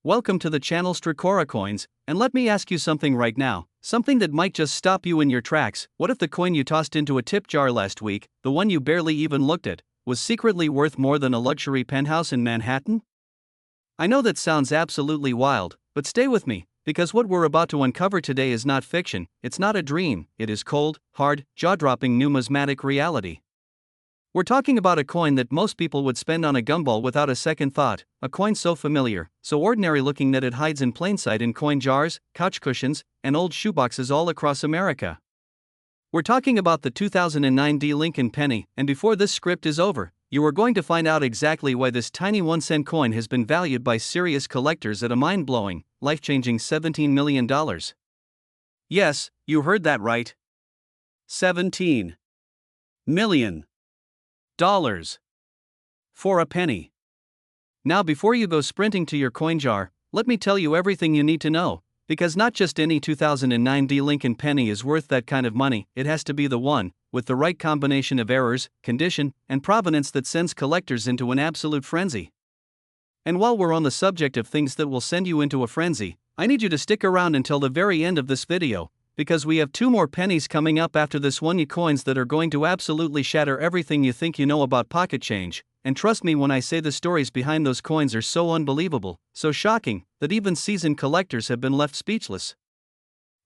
Welcome to the channel Strikora Coins, and let me ask you something right now, something that might just stop you in your tracks. What if the coin you tossed into a tip jar last week, the one you barely even looked at, was secretly worth more than a luxury penthouse in Manhattan? I know that sounds absolutely wild, but stay with me, because what we're about to uncover today is not fiction, it's not a dream, it is cold, hard, jaw-dropping numismatic reality. We're talking about a coin that most people would spend on a gumball without a second thought, a coin so familiar, so ordinary looking that it hides in plain sight in coin jars, couch cushions, and old shoeboxes all across America. We're talking about the 2009 Lincoln Penny, and before this script is over, you are going to find out exactly why this tiny 1-cent coin has been valued by serious collectors at a mind-blowing, life-changing $17 million. Yes, you heard that right. $17 million. For a penny. Now before you go sprinting to your coin jar, let me tell you everything you need to know, because not just any 2009 Lincoln Penny is worth that kind of money, it has to be the one, with the right combination of errors, condition, and provenance that sends collectors into an absolute frenzy. And while we're on the subject of things that will send you into a frenzy, I need you to stick around until the very end of this video, because we have 2 more pennies coming up after this one, coins that are going to absolutely shatter everything you think you know about pocket change, and trust me when I say the stories behind those coins are so unbelievable, so shocking, that even seasoned collectors have been left speechless.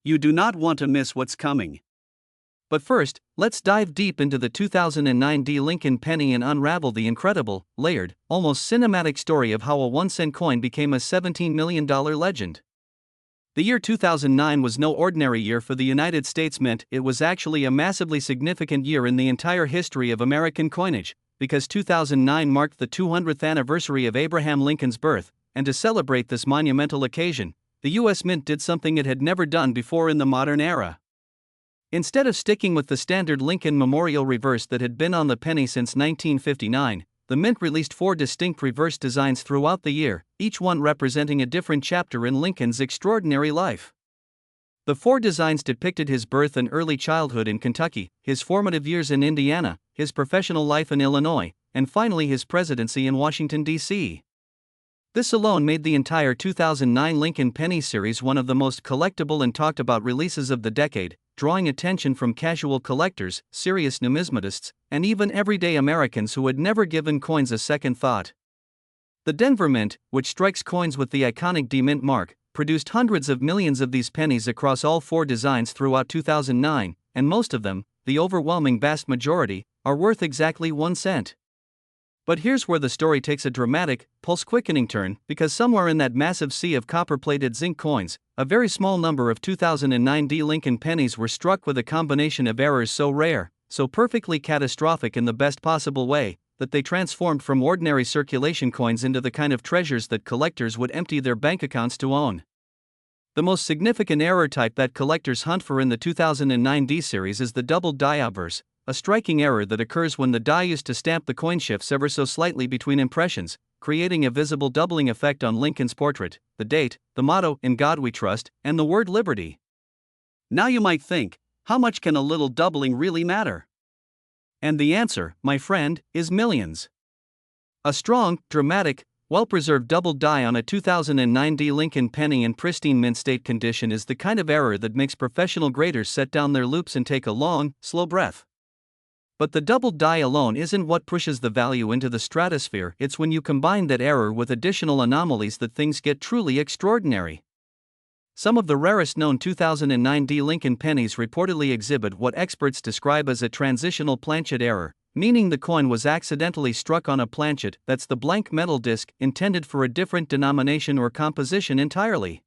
You do not want to miss what's coming. But first, let's dive deep into the 2009 Lincoln Penny and unravel the incredible, layered, almost cinematic story of how a 1-cent coin became a $17 million legend. The year 2009 was no ordinary year for the United States Mint. It was actually a massively significant year in the entire history of American coinage, because 2009 marked the 200th anniversary of Abraham Lincoln's birth, and to celebrate this monumental occasion, the U.S. Mint did something it had never done before in the modern era. Instead of sticking with the standard Lincoln Memorial reverse that had been on the penny since 1959, the Mint released 4 distinct reverse designs throughout the year, each one representing a different chapter in Lincoln's extraordinary life. The 4 designs depicted his birth and early childhood in Kentucky, his formative years in Indiana, his professional life in Illinois, and finally his presidency in Washington, D.C. This alone made the entire 2009 Lincoln Penny series one of the most collectible and talked about releases of the decade, drawing attention from casual collectors, serious numismatists, and even everyday Americans who had never given coins a second thought. The Denver Mint, which strikes coins with the iconic D Mint mark, produced hundreds of millions of these pennies across all 4 designs throughout 2009, and most of them, the overwhelming vast majority, are worth exactly 1 cent. But here's where the story takes a dramatic, pulse-quickening turn, because somewhere in that massive sea of copper-plated zinc coins, a very small number of 2009 Lincoln pennies were struck with a combination of errors so rare, so perfectly catastrophic in the best possible way, that they transformed from ordinary circulation coins into the kind of treasures that collectors would empty their bank accounts to own. The most significant error type that collectors hunt for in the 2009 D series is the double die obverse, a striking error that occurs when the die used to stamp the coin shifts ever so slightly between impressions, creating a visible doubling effect on Lincoln's portrait, the date, the motto, "In God We Trust," and the word liberty. Now you might think, how much can a little doubling really matter? And the answer, my friend, is millions. A strong, dramatic, well-preserved double die on a 2009 Lincoln Penny in pristine mint state condition is the kind of error that makes professional graders set down their loupes and take a long, slow breath. But the double die alone isn't what pushes the value into the stratosphere, it's when you combine that error with additional anomalies that things get truly extraordinary. Some of the rarest known 2009 Lincoln pennies reportedly exhibit what experts describe as a transitional planchet error, meaning the coin was accidentally struck on a planchet, that's the blank metal disc, intended for a different denomination or composition entirely.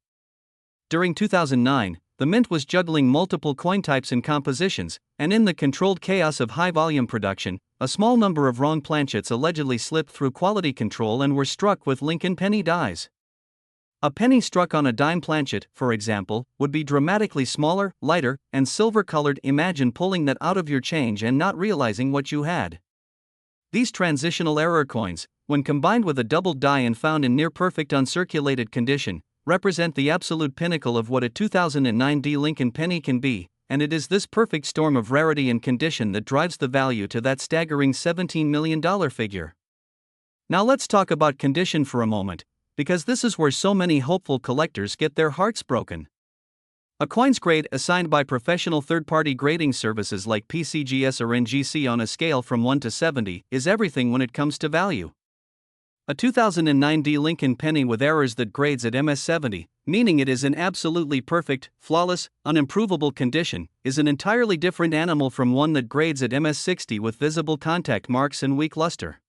During 2009, the Mint was juggling multiple coin types and compositions, and in the controlled chaos of high-volume production, a small number of wrong planchets allegedly slipped through quality control and were struck with Lincoln penny dies. A penny struck on a dime planchet, for example, would be dramatically smaller, lighter, and silver-colored. Imagine pulling that out of your change and not realizing what you had. These transitional error coins, when combined with a double die and found in near-perfect uncirculated condition, represent the absolute pinnacle of what a 2009 Lincoln penny can be, and it is this perfect storm of rarity and condition that drives the value to that staggering $17 million figure. Now let's talk about condition for a moment, because this is where so many hopeful collectors get their hearts broken. A coin's grade assigned by professional third-party grading services like PCGS or NGC on a scale from 1 to 70 is everything when it comes to value. A 2009 D Lincoln Penny with errors that grades at MS70, meaning it is in absolutely perfect, flawless, unimprovable condition, is an entirely different animal from one that grades at MS60 with visible contact marks and weak luster.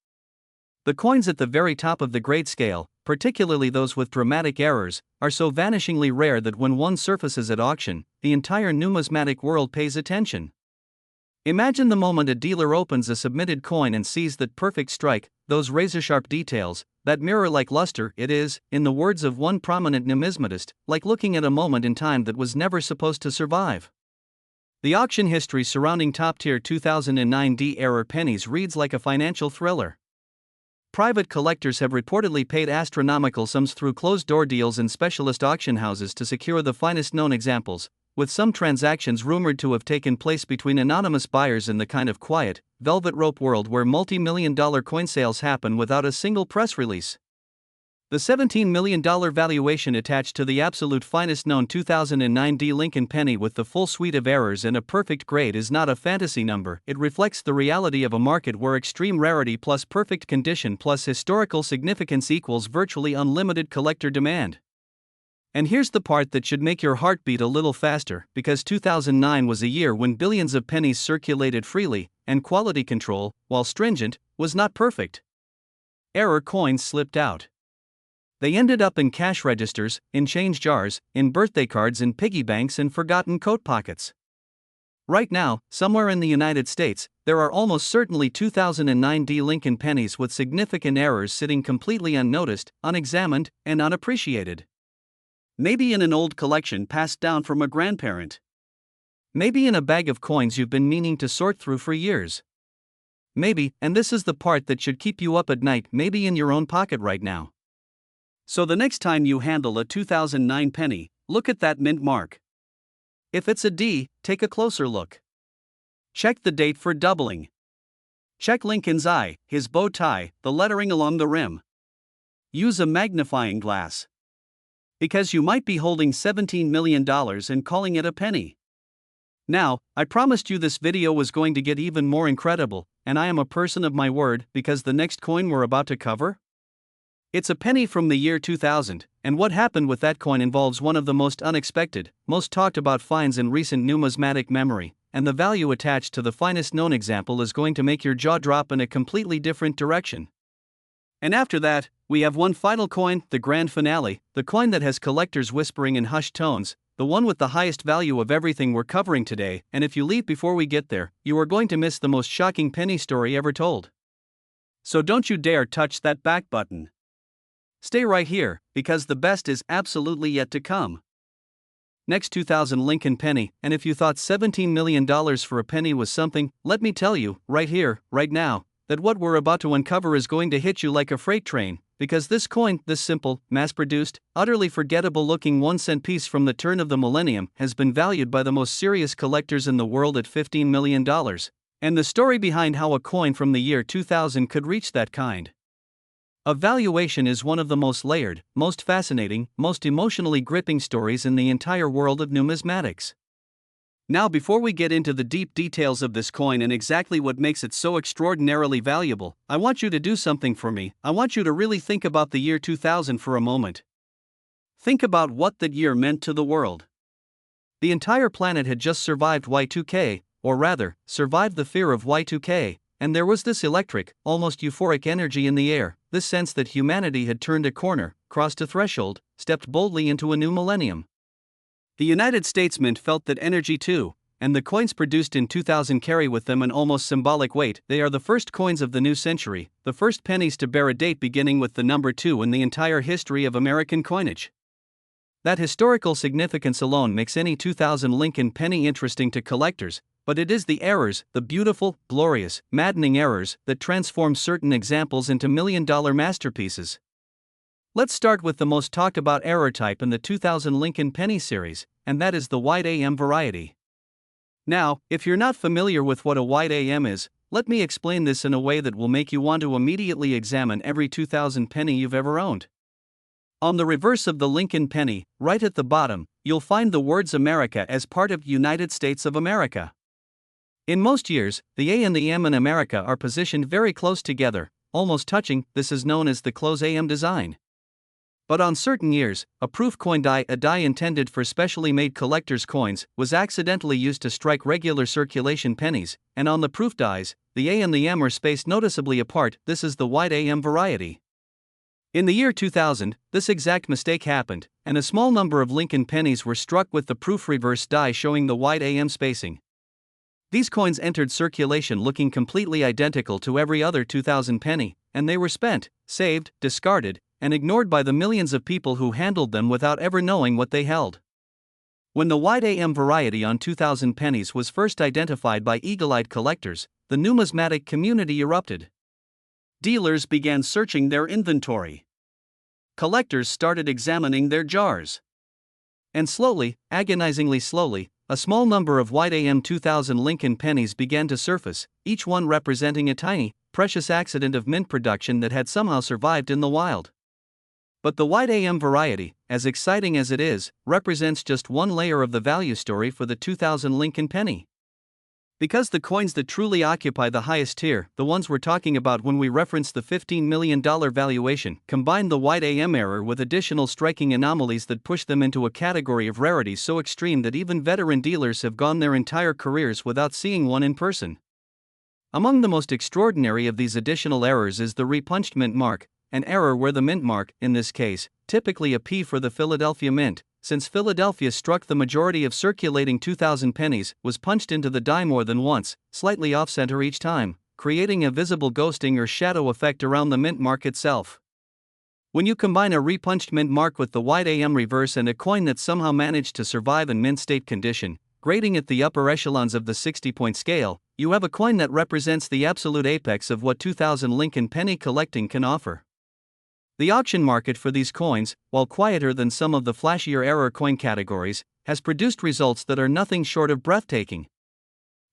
The coins at the very top of the grade scale, particularly those with dramatic errors, are so vanishingly rare that when one surfaces at auction, the entire numismatic world pays attention. Imagine the moment a dealer opens a submitted coin and sees that perfect strike, those razor-sharp details, that mirror-like luster. It is, in the words of one prominent numismatist, like looking at a moment in time that was never supposed to survive. The auction history surrounding top-tier 2009 D-era pennies reads like a financial thriller. Private collectors have reportedly paid astronomical sums through closed-door deals and specialist auction houses to secure the finest known examples, with some transactions rumored to have taken place between anonymous buyers in the kind of quiet, velvet rope world where multi-million-dollar coin sales happen without a single press release. The $17 million valuation attached to the absolute finest known 2009 D Lincoln Penny with the full suite of errors and a perfect grade is not a fantasy number. It reflects the reality of a market where extreme rarity plus perfect condition plus historical significance equals virtually unlimited collector demand. And here's the part that should make your heart beat a little faster, because 2009 was a year when billions of pennies circulated freely, and quality control, while stringent, was not perfect. Error coins slipped out. They ended up in cash registers, in change jars, in birthday cards, in piggy banks, and forgotten coat pockets. Right now, somewhere in the United States, there are almost certainly 2009 D Lincoln pennies with significant errors sitting completely unnoticed, unexamined, and unappreciated. Maybe in an old collection passed down from a grandparent. Maybe in a bag of coins you've been meaning to sort through for years. Maybe, and this is the part that should keep you up at night, maybe in your own pocket right now. So the next time you handle a 2009 penny, look at that mint mark. If it's a D, take a closer look. Check the date for doubling. Check Lincoln's eye, his bow tie, the lettering along the rim. Use a magnifying glass. Because you might be holding $17 million and calling it a penny. Now, I promised you this video was going to get even more incredible, and I am a person of my word because the next coin we're about to cover? It's a penny from the year 2000, and what happened with that coin involves one of the most unexpected, most talked about finds in recent numismatic memory, and the value attached to the finest known example is going to make your jaw drop in a completely different direction. And after that, we have one final coin, the grand finale, the coin that has collectors whispering in hushed tones, the one with the highest value of everything we're covering today, and if you leave before we get there, you are going to miss the most shocking penny story ever told. So don't you dare touch that back button. Stay right here, because the best is absolutely yet to come. Next 2000 Lincoln Penny, and if you thought $17 million for a penny was something, let me tell you, right here, right now, that what we're about to uncover is going to hit you like a freight train, because this coin, this simple, mass-produced, utterly forgettable-looking 1-cent piece from the turn of the millennium, has been valued by the most serious collectors in the world at $15 million. And the story behind how a coin from the year 2000 could reach that kind of valuation is one of the most layered, most fascinating, most emotionally gripping stories in the entire world of numismatics. Now, before we get into the deep details of this coin and exactly what makes it so extraordinarily valuable, I want you to do something for me. I want you to really think about the year 2000 for a moment. Think about what that year meant to the world. The entire planet had just survived Y2K, or rather, survived the fear of Y2K, and there was this electric, almost euphoric energy in the air, this sense that humanity had turned a corner, crossed a threshold, stepped boldly into a new millennium. The United States Mint felt that energy too, and the coins produced in 2000 carry with them an almost symbolic weight. They are the first coins of the new century, the first pennies to bear a date beginning with the number 2 in the entire history of American coinage. That historical significance alone makes any 2000 Lincoln penny interesting to collectors, but it is the errors, the beautiful, glorious, maddening errors, that transform certain examples into million-dollar masterpieces. Let's start with the most talked about error type in the 2000 Lincoln Penny series, and that is the wide AM variety. Now, if you're not familiar with what a wide AM is, let me explain this in a way that will make you want to immediately examine every 2000 penny you've ever owned. On the reverse of the Lincoln penny, right at the bottom, you'll find the words America as part of United States of America. In most years, the A and the M in America are positioned very close together, almost touching. This is known as the close AM design. But on certain years, a proof coin die, a die intended for specially made collector's coins, was accidentally used to strike regular circulation pennies, and on the proof dies, the A and the M are spaced noticeably apart. This is the wide AM variety. In the year 2000, this exact mistake happened, and a small number of Lincoln pennies were struck with the proof reverse die showing the wide AM spacing. These coins entered circulation looking completely identical to every other 2000 penny, and they were spent, saved, discarded, and ignored by the millions of people who handled them without ever knowing what they held. When the wide AM variety on 2000 pennies was first identified by eagle-eyed collectors, the numismatic community erupted. Dealers began searching their inventory. Collectors started examining their jars. And slowly, agonizingly slowly, a small number of wide AM 2000 Lincoln pennies began to surface, each one representing a tiny, precious accident of mint production that had somehow survived in the wild. But the wide AM variety, as exciting as it is, represents just one layer of the value story for the 2000 Lincoln penny. Because the coins that truly occupy the highest tier, the ones we're talking about when we reference the $15 million valuation, combine the wide AM error with additional striking anomalies that push them into a category of rarities so extreme that even veteran dealers have gone their entire careers without seeing one in person. Among the most extraordinary of these additional errors is the repunched mint mark, an error where the mint mark, in this case, typically a P for the Philadelphia Mint, since Philadelphia struck the majority of circulating 2000 pennies, was punched into the die more than once, slightly off-center each time, creating a visible ghosting or shadow effect around the mint mark itself. When you combine a repunched mint mark with the wide AM reverse and a coin that somehow managed to survive in mint state condition, grading at the upper echelons of the 60-point scale, you have a coin that represents the absolute apex of what 2000 Lincoln penny collecting can offer. The auction market for these coins, while quieter than some of the flashier error coin categories, has produced results that are nothing short of breathtaking.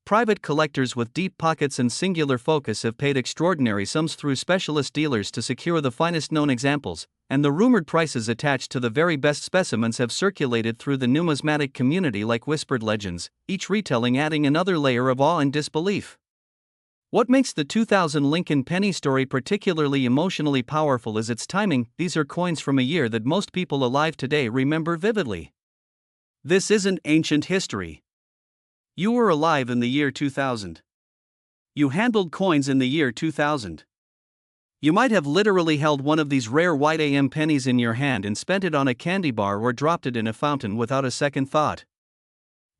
Private collectors with deep pockets and singular focus have paid extraordinary sums through specialist dealers to secure the finest known examples, and the rumored prices attached to the very best specimens have circulated through the numismatic community like whispered legends, each retelling adding another layer of awe and disbelief. What makes the 2000 Lincoln penny story particularly emotionally powerful is its timing. These are coins from a year that most people alive today remember vividly. This isn't ancient history. You were alive in the year 2000. You handled coins in the year 2000. You might have literally held one of these rare wide AM pennies in your hand and spent it on a candy bar or dropped it in a fountain without a second thought.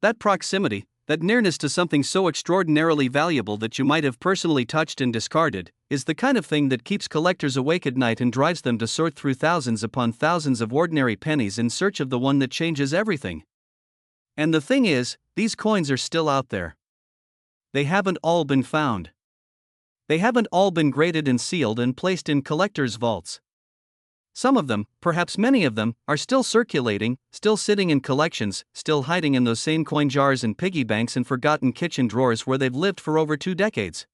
That proximity, that nearness to something so extraordinarily valuable that you might have personally touched and discarded, is the kind of thing that keeps collectors awake at night and drives them to sort through thousands upon thousands of ordinary pennies in search of the one that changes everything. And the thing is, these coins are still out there. They haven't all been found. They haven't all been graded and sealed and placed in collectors' vaults. Some of them, perhaps many of them, are still circulating, still sitting in collections, still hiding in those same coin jars and piggy banks and forgotten kitchen drawers where they've lived for over 2 decades.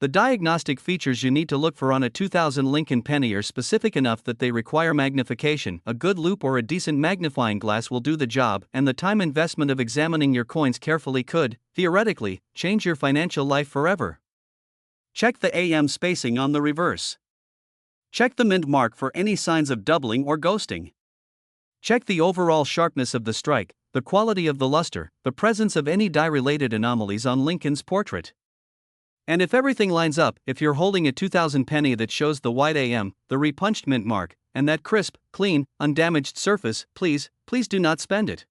The diagnostic features you need to look for on a 2000 Lincoln penny are specific enough that they require magnification. A good loupe or a decent magnifying glass will do the job, and the time investment of examining your coins carefully could, theoretically, change your financial life forever. Check the AM spacing on the reverse. Check the mint mark for any signs of doubling or ghosting. Check the overall sharpness of the strike, the quality of the luster, the presence of any die-related anomalies on Lincoln's portrait. And if everything lines up, if you're holding a 2000 penny that shows the wide AM, the repunched mint mark, and that crisp, clean, undamaged surface, please do not spend it.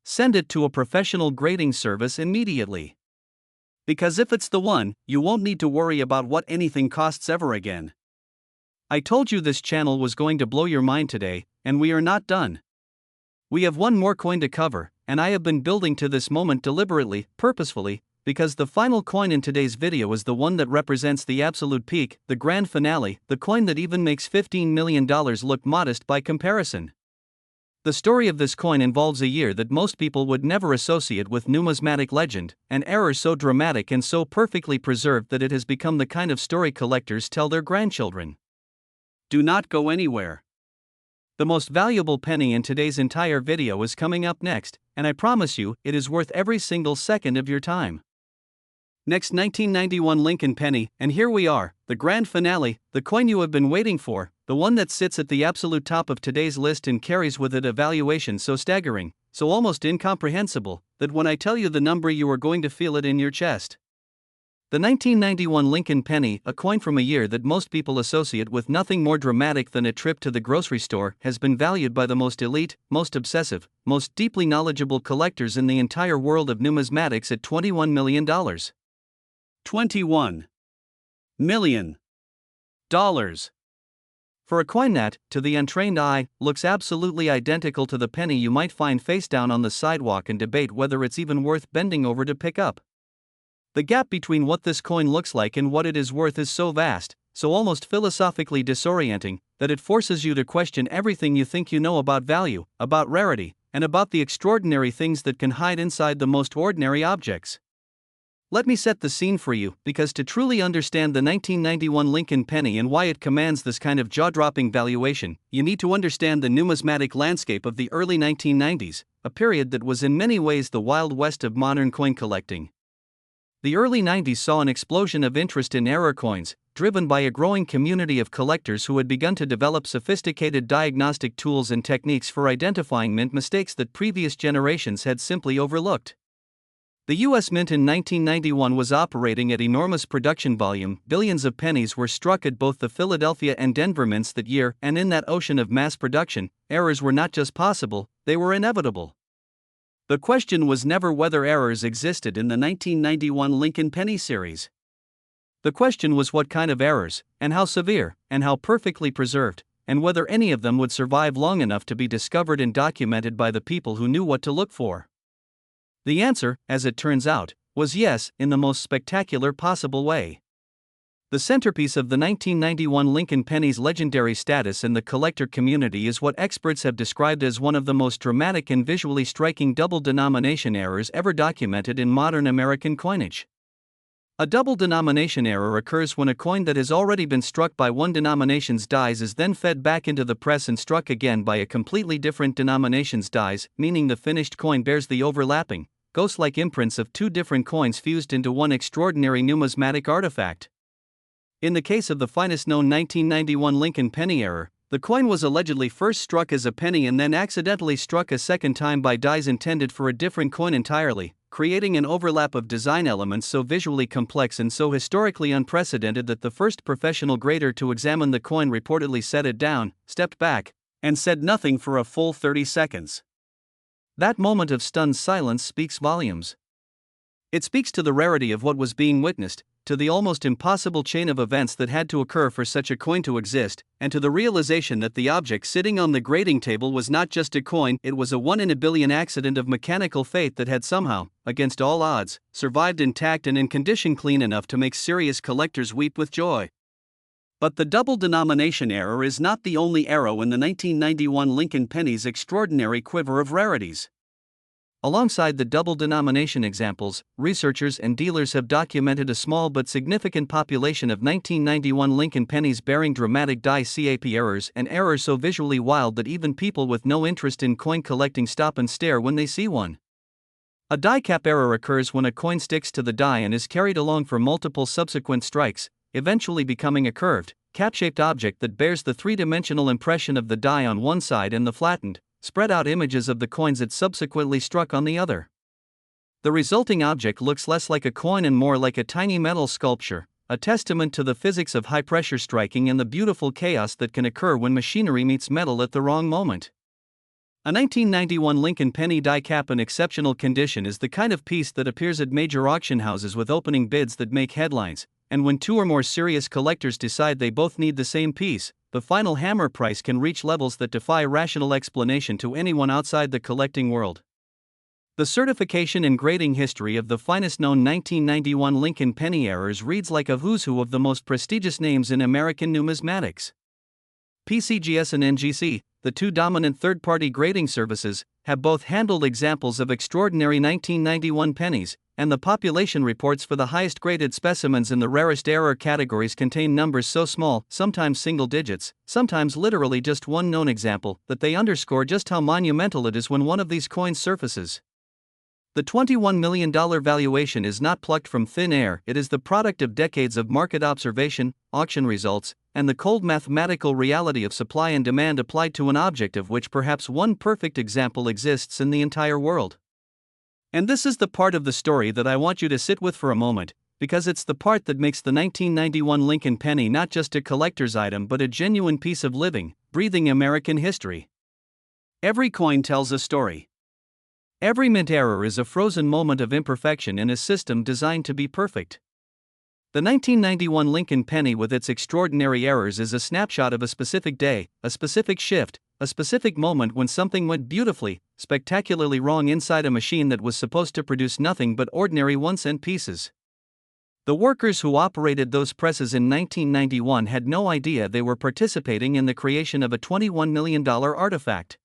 Send it to a professional grading service immediately. Because if it's the one, you won't need to worry about what anything costs ever again. I told you this channel was going to blow your mind today, and we are not done. We have one more coin to cover, and I have been building to this moment deliberately, purposefully, because the final coin in today's video is the one that represents the absolute peak, the grand finale, the coin that even makes $15 million look modest by comparison. The story of this coin involves a year that most people would never associate with numismatic legend, an error so dramatic and so perfectly preserved that it has become the kind of story collectors tell their grandchildren. Do not go anywhere. The most valuable penny in today's entire video is coming up next, and I promise you, it is worth every single second of your time. Next, 1991 Lincoln Penny, and here we are, the grand finale, the coin you have been waiting for, the one that sits at the absolute top of today's list and carries with it a valuation so staggering, so almost incomprehensible, that when I tell you the number you are going to feel it in your chest. The 1991 Lincoln Penny, a coin from a year that most people associate with nothing more dramatic than a trip to the grocery store, has been valued by the most elite, most obsessive, most deeply knowledgeable collectors in the entire world of numismatics at $21 million. $21 million. For a coin that, to the untrained eye, looks absolutely identical to the penny you might find face down on the sidewalk and debate whether it's even worth bending over to pick up. The gap between what this coin looks like and what it is worth is so vast, so almost philosophically disorienting, that it forces you to question everything you think you know about value, about rarity, and about the extraordinary things that can hide inside the most ordinary objects. Let me set the scene for you, because to truly understand the 1991 Lincoln Penny and why it commands this kind of jaw-dropping valuation, you need to understand the numismatic landscape of the early 1990s, a period that was in many ways the Wild West of modern coin collecting. The early 90s saw an explosion of interest in error coins, driven by a growing community of collectors who had begun to develop sophisticated diagnostic tools and techniques for identifying mint mistakes that previous generations had simply overlooked. The U.S. Mint in 1991 was operating at enormous production volume. Billions of pennies were struck at both the Philadelphia and Denver mints that year, and in that ocean of mass production, errors were not just possible, they were inevitable. The question was never whether errors existed in the 1991 Lincoln Penny series. The question was what kind of errors, and how severe, and how perfectly preserved, and whether any of them would survive long enough to be discovered and documented by the people who knew what to look for. The answer, as it turns out, was yes, in the most spectacular possible way. The centerpiece of the 1991 Lincoln Penny's legendary status in the collector community is what experts have described as one of the most dramatic and visually striking double denomination errors ever documented in modern American coinage. A double denomination error occurs when a coin that has already been struck by one denomination's dies is then fed back into the press and struck again by a completely different denomination's dies, meaning the finished coin bears the overlapping, ghost-like imprints of two different coins fused into one extraordinary numismatic artifact. In the case of the finest known 1991 Lincoln Penny error, the coin was allegedly first struck as a penny and then accidentally struck a second time by dies intended for a different coin entirely, creating an overlap of design elements so visually complex and so historically unprecedented that the first professional grader to examine the coin reportedly set it down, stepped back, and said nothing for a full 30 seconds. That moment of stunned silence speaks volumes. It speaks to the rarity of what was being witnessed, to the almost impossible chain of events that had to occur for such a coin to exist, and to the realization that the object sitting on the grading table was not just a coin, it was a one-in-a-billion accident of mechanical fate that had somehow, against all odds, survived intact and in condition clean enough to make serious collectors weep with joy. But the double denomination error is not the only arrow in the 1991 Lincoln Penny's extraordinary quiver of rarities. Alongside the double denomination examples, researchers and dealers have documented a small but significant population of 1991 Lincoln Pennies bearing dramatic die cap errors and errors so visually wild that even people with no interest in coin collecting stop and stare when they see one. A die cap error occurs when a coin sticks to the die and is carried along for multiple subsequent strikes, eventually becoming a curved, cap-shaped object that bears the three-dimensional impression of the die on one side and the flattened, spread-out images of the coins it subsequently struck on the other. The resulting object looks less like a coin and more like a tiny metal sculpture, a testament to the physics of high-pressure striking and the beautiful chaos that can occur when machinery meets metal at the wrong moment. A 1991 Lincoln Penny die cap in exceptional condition is the kind of piece that appears at major auction houses with opening bids that make headlines, and when two or more serious collectors decide they both need the same piece, the final hammer price can reach levels that defy rational explanation to anyone outside the collecting world. The certification and grading history of the finest known 1991 Lincoln Penny errors reads like a who's who of the most prestigious names in American numismatics. PCGS and NGC, the two dominant third-party grading services, have both handled examples of extraordinary 1991 pennies, and the population reports for the highest graded specimens in the rarest error categories contain numbers so small, sometimes single digits, sometimes literally just one known example, that they underscore just how monumental it is when one of these coins surfaces. The $21 million valuation is not plucked from thin air, it is the product of decades of market observation, auction results, and the cold mathematical reality of supply and demand applied to an object of which perhaps one perfect example exists in the entire world. And this is the part of the story that I want you to sit with for a moment, because it's the part that makes the 1991 Lincoln Penny not just a collector's item but a genuine piece of living, breathing American history. Every coin tells a story. Every mint error is a frozen moment of imperfection in a system designed to be perfect. The 1991 Lincoln Penny with its extraordinary errors is a snapshot of a specific day, a specific shift, a specific moment when something went beautifully, spectacularly wrong inside a machine that was supposed to produce nothing but ordinary 1-cent pieces. The workers who operated those presses in 1991 had no idea they were participating in the creation of a $21 million artifact.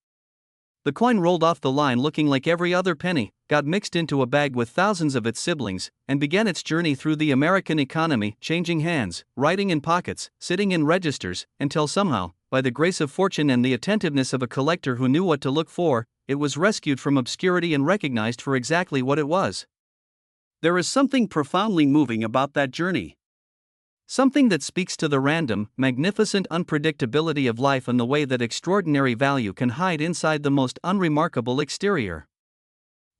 The coin rolled off the line looking like every other penny, got mixed into a bag with thousands of its siblings, and began its journey through the American economy, changing hands, riding in pockets, sitting in registers, until somehow, by the grace of fortune and the attentiveness of a collector who knew what to look for, it was rescued from obscurity and recognized for exactly what it was. There is something profoundly moving about that journey. Something that speaks to the random, magnificent unpredictability of life and the way that extraordinary value can hide inside the most unremarkable exterior.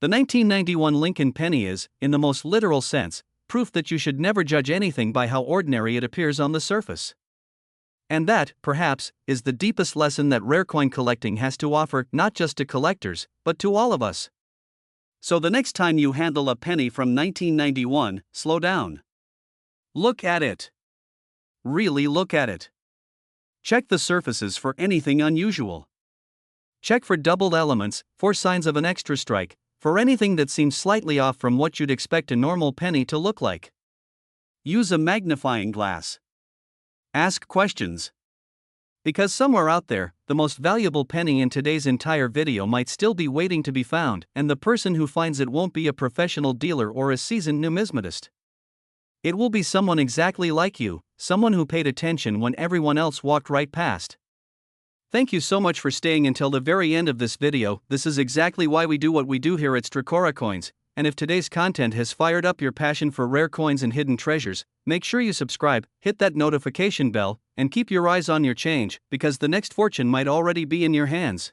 The 1991 Lincoln Penny is, in the most literal sense, proof that you should never judge anything by how ordinary it appears on the surface. And that, perhaps, is the deepest lesson that rare coin collecting has to offer, not just to collectors, but to all of us. So the next time you handle a penny from 1991, slow down. Look at it. Really look at it. Check the surfaces for anything unusual. Check for doubled elements, for signs of an extra strike, for anything that seems slightly off from what you'd expect a normal penny to look like. Use a magnifying glass. Ask questions. Because somewhere out there, the most valuable penny in today's entire video might still be waiting to be found, and the person who finds it won't be a professional dealer or a seasoned numismatist. It will be someone exactly like you, someone who paid attention when everyone else walked right past. Thank you so much for staying until the very end of this video. This is exactly why we do what we do here at Strikora Coins, and if today's content has fired up your passion for rare coins and hidden treasures, make sure you subscribe, hit that notification bell, and keep your eyes on your change, because the next fortune might already be in your hands.